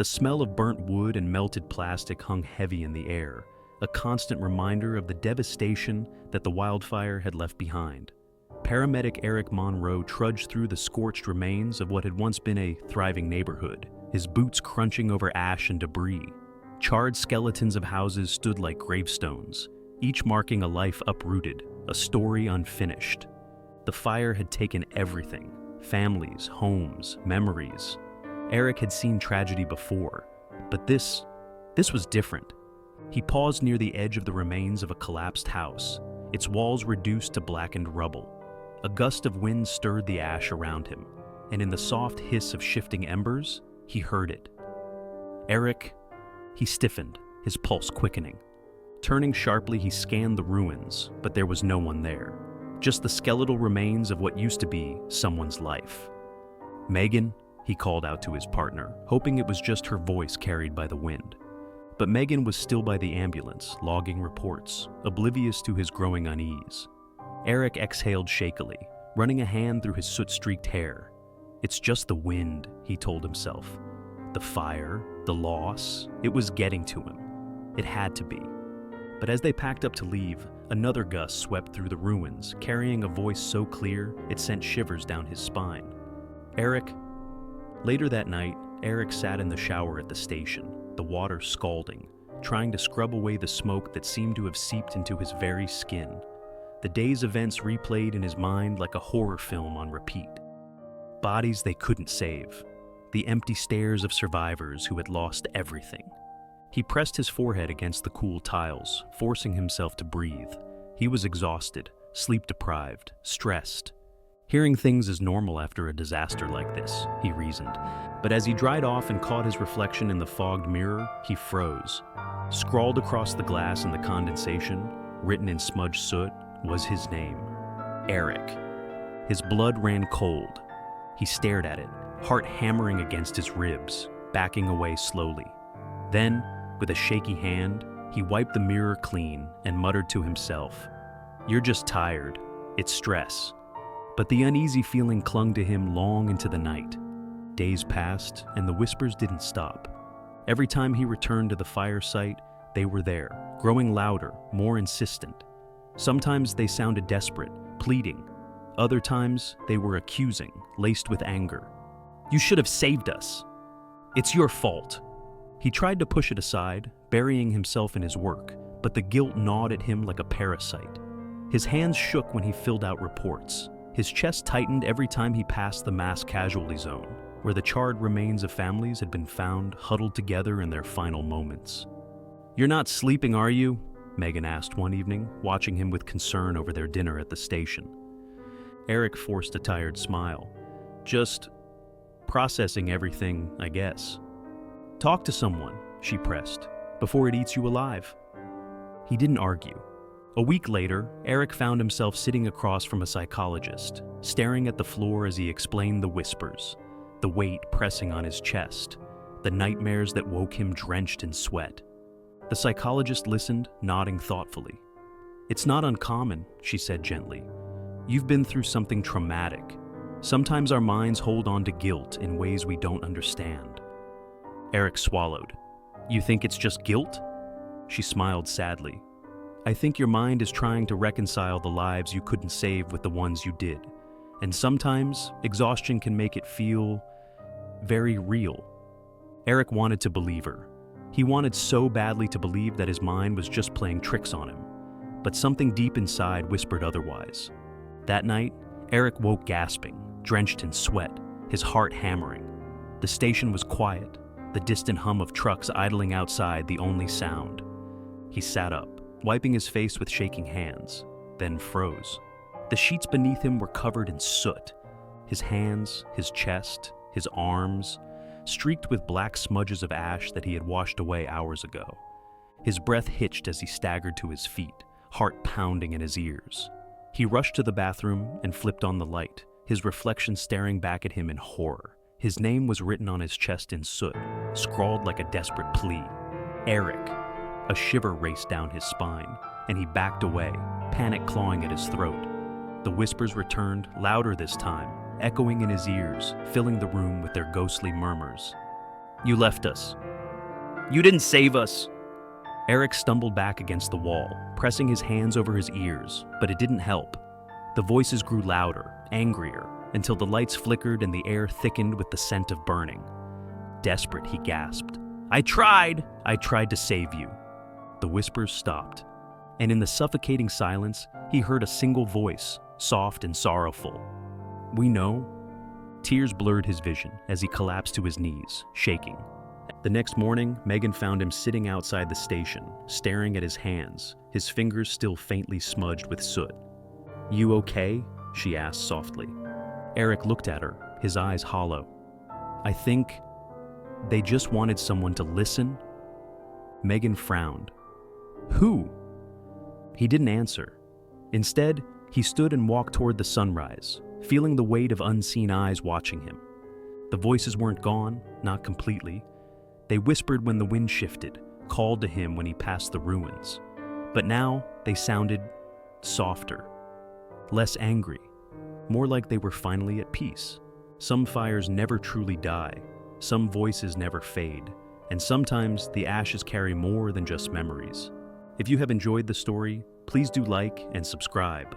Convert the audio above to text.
The smell of burnt wood and melted plastic hung heavy in the air, a constant reminder of the devastation that the wildfire had left behind. Paramedic Eric Monroe trudged through the scorched remains of what had once been a thriving neighborhood, his boots crunching over ash and debris. Charred skeletons of houses stood like gravestones, each marking a life uprooted, a story unfinished. The fire had taken everything: families, homes, memories. Eric had seen tragedy before, but this was different. He paused near the edge of the remains of a collapsed house, its walls reduced to blackened rubble. A gust of wind stirred the ash around him, and in the soft hiss of shifting embers, he heard it. Eric, he stiffened, his pulse quickening. Turning sharply, he scanned the ruins, but there was no one there. Just the skeletal remains of what used to be someone's life. Megan, he called out to his partner, hoping it was just her voice carried by the wind. But Megan was still by the ambulance, logging reports, oblivious to his growing unease. Eric exhaled shakily, running a hand through his soot-streaked hair. It's just the wind, he told himself. The fire, the loss, it was getting to him. It had to be. But as they packed up to leave, another gust swept through the ruins, carrying a voice so clear it sent shivers down his spine. Eric. Later that night, Eric sat in the shower at the station, the water scalding, trying to scrub away the smoke that seemed to have seeped into his very skin. The day's events replayed in his mind like a horror film on repeat. Bodies they couldn't save. The empty stares of survivors who had lost everything. He pressed his forehead against the cool tiles, forcing himself to breathe. He was exhausted, sleep-deprived, stressed. Hearing things is normal after a disaster like this, he reasoned. But as he dried off and caught his reflection in the fogged mirror, he froze. Scrawled across the glass in the condensation, written in smudged soot, was his name. Eric. His blood ran cold. He stared at it, heart hammering against his ribs, backing away slowly. Then, with a shaky hand, he wiped the mirror clean and muttered to himself, "You're just tired. It's stress." But the uneasy feeling clung to him long into the night. Days passed, and the whispers didn't stop. Every time he returned to the fire site, they were there, growing louder, more insistent. Sometimes they sounded desperate, pleading. Other times, they were accusing, laced with anger. "You should have saved us. It's your fault." He tried to push it aside, burying himself in his work, but the guilt gnawed at him like a parasite. His hands shook when he filled out reports. His chest tightened every time he passed the mass casualty zone, where the charred remains of families had been found huddled together in their final moments. "You're not sleeping, are you?" Megan asked one evening, watching him with concern over their dinner at the station. Eric forced a tired smile. "Just processing everything, I guess." "Talk to someone," she pressed, "before it eats you alive." He didn't argue. A week later, Eric found himself sitting across from a psychologist, staring at the floor as he explained the whispers, the weight pressing on his chest, the nightmares that woke him drenched in sweat. The psychologist listened, nodding thoughtfully. "It's not uncommon," she said gently. "You've been through something traumatic. Sometimes our minds hold on to guilt in ways we don't understand." Eric swallowed. "You think it's just guilt?" She smiled sadly. "I think your mind is trying to reconcile the lives you couldn't save with the ones you did. And sometimes, exhaustion can make it feel very real." Eric wanted to believe her. He wanted so badly to believe that his mind was just playing tricks on him. But something deep inside whispered otherwise. That night, Eric woke gasping, drenched in sweat, his heart hammering. The station was quiet, the distant hum of trucks idling outside the only sound. He sat up, wiping his face with shaking hands, then froze. The sheets beneath him were covered in soot. His hands, his chest, his arms, streaked with black smudges of ash that he had washed away hours ago. His breath hitched as he staggered to his feet, heart pounding in his ears. He rushed to the bathroom and flipped on the light, his reflection staring back at him in horror. His name was written on his chest in soot, scrawled like a desperate plea. Eric. A shiver raced down his spine, and he backed away, panic clawing at his throat. The whispers returned, louder this time, echoing in his ears, filling the room with their ghostly murmurs. You left us. You didn't save us. Eric stumbled back against the wall, pressing his hands over his ears, but it didn't help. The voices grew louder, angrier, until the lights flickered and the air thickened with the scent of burning. Desperate, he gasped. I tried to save you. The whispers stopped, and in the suffocating silence, he heard a single voice, soft and sorrowful. We know. Tears blurred his vision as he collapsed to his knees, shaking. The next morning, Megan found him sitting outside the station, staring at his hands, his fingers still faintly smudged with soot. You okay? She asked softly. Eric looked at her, his eyes hollow. I think they just wanted someone to listen. Megan frowned. Who? He didn't answer. Instead, he stood and walked toward the sunrise, feeling the weight of unseen eyes watching him. The voices weren't gone, not completely. They whispered when the wind shifted, called to him when he passed the ruins. But now they sounded softer, less angry, more like they were finally at peace. Some fires never truly die, some voices never fade, and sometimes the ashes carry more than just memories. If you have enjoyed the story, please do like and subscribe.